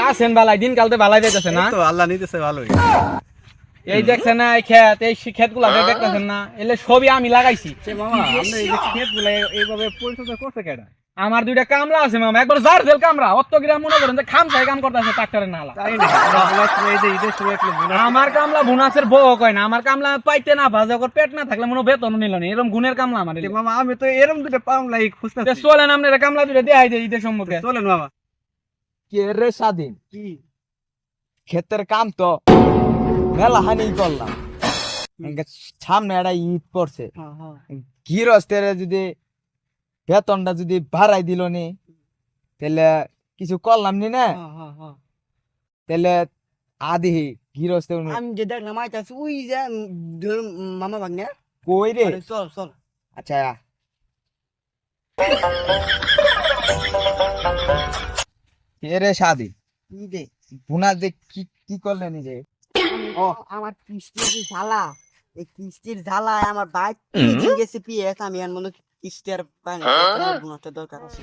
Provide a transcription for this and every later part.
আছেন বালাই দিন কালতে বালাই যাইতেছে না তো আল্লাহ নিতেছে ভালোই। এই দেখছেন না এই ক্ষেত গুলা দেখতেছেন না এলে সবই আমি লাগাইছি মামা আমরা এই যে ক্ষেতগুলো এইভাবে পরিচর্যা করছে কেডা? আমার দুইটা কামলা আছে মামা একবার জার জেল কামরা অত গ্রাম মনে করেন যে খামসাই কাম করতেছে ট্রাক্টরের নালা তাই না? এই যে ঈদের সময় একটু বোনাস আমার কামলা বুনাসের বউ কয় না আমার কামলা পাইতে না ভাজা করে পেট না থাকলে মনে বেতন নিল না এরকম গুণের কামলা আমার দিতে। মামা আমি তো এরকম দুটো পামলাই খুঁজতেছি। চলেন আপনারা কামলা দুইটা দেখাই দেয় ঈদের সম্মুখে চলেন মামা। কে রে স্বাধীন কি ক্ষেতের কাম তো মেলা হানি করলাম সামনে একটা ঈদ পড়ছে গৃহস্থের যদি বেতনটা যদি বাড়াই দিল নি তাহলে কিছু করলাম নি না তাহলে আদি গৃহস্থ আমি যে দেখলাম আইতাছি ওই যে মামা ভাগ্নে কই রে চল চল আচ্ছা কে রে স্বাধীন ই দে বুনা যে কি কি করলেন যে ও আমার কিস্তির যে ঝালা এই কিস্তির ঝালায় আমার বাইক গেছে পিএস আমি আর মনে কিস্তি আর পাই না আমার বোনাসটা দরকার আছে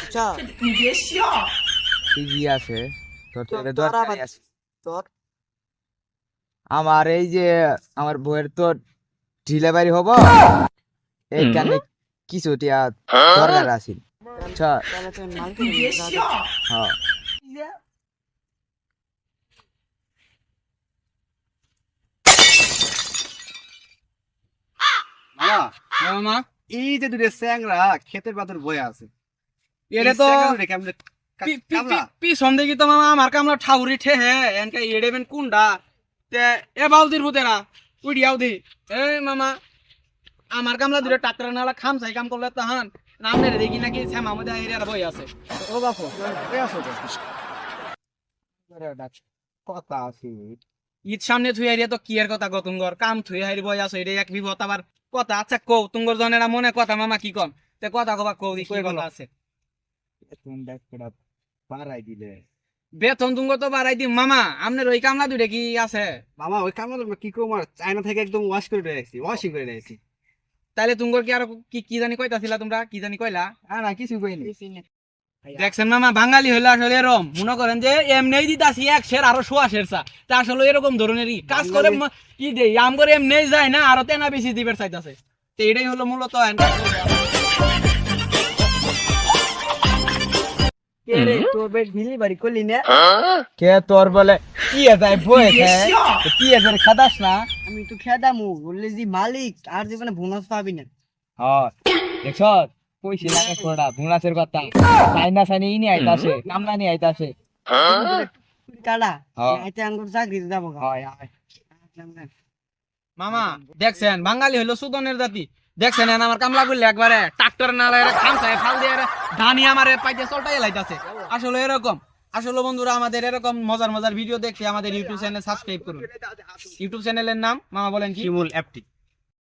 আচ্ছা ঠিকই আছে তোর তো এটা তোর দরকারই আবার আছে। তোর আমার এই যে আমার বউয়ের তো ডেলিভারি হবো এইখানে কিছু টিয়া দরকার আছে আচ্ছা তাহলে তো মালিক হ্যাঁ মামা মামা এই যে দুটো স্যাংরা ক্ষেতের বাদর বয়ে আছে এটা তো কেমনে পি- পি- কামলা? পি- পিছন দেখি তো মামা আমার কামলা ঠাউরি ঠেহে এনকা এড়েবেন কোনটা তে এ বাউদির ভূতেরা উড়িয়াও দি এই মামা আমার কামলা দুটো টাকরা নালা খামসাই কাম করলে তাহান নামনে দেখি নাকি শ্যামা মধ্যে এরিয়ার বই আছে ও বাপু কই আছো তো? কথা আছে ঈদ সামনে থুই এরিয়া তো কি এর কথা গতুঙ্গর কাম থুই হারি বই আছে এটা এক বিপদ আবার কথা আচ্ছা কও তুঙ্গর জনেরা মনে কথা মামা কি কম তে কথা কবা কও দি কি কথা আছে তোমরা একটা বাড়াই দিলে বেতন তুঙ্গ তো বাড়াই দিম মামা আমনের ওই কামলা দুটো কি আছে মামা ওই কামলা কি করবো আর চায়না থেকে একদম ওয়াশিং করে রেখেছি। তাইলে তুঙ্গর কি আর কি কি জানি কইতাছিলা তোমরা কি জানি কইলা না কিছু কইনি দেখছেন মামা বাঙালি হইলো আসলে এরকম মনে করেন যে এমনি দিতাছি এক শের আরো সোয়া শের চা তা আসলে এরকম ধরনেরই কাজ করে কি দে আম করে এমনি যায় না আরো তেনা বেশি দিবের চাইতাছে তো এটাই হলো মূলত কে রে তোর বেড ডেলিভারি করলি না কে তোর বলে কি যায় বই কি এদের খাদাস না আমি তো খেদামু বললে যে মালিক আর জীবনে বোনাস পাবি না হ্যাঁ দেখছ কইছি লাগে কোড়া বুনাসের কথা চাইনা চাইনি ইনি আইতাছে কামলা নি আইতাছে কালা হ্যাঁ। আইতে আঙ্গুর চাকরিতে যাবো গা। হয় হয় মামা দেখছেন বাঙালি হইলো সুদনের জাতি দেখছেন এন আমার কামলা করলে একবারে ট্রাক্টর না লাগে খামসায় ফাল দিয়ে ধানি আমারে পাইতে চলটাই লাইতাছে আসলে এরকম আসলে বন্ধুরা আমাদের এরকম মজার মজার ভিডিও দেখতে আমাদের ইউটিউব চ্যানেল সাবস্ক্রাইব করুন ইউটিউব চ্যানেলের নাম মামা বলেন কি শিমুল অ্যাপটি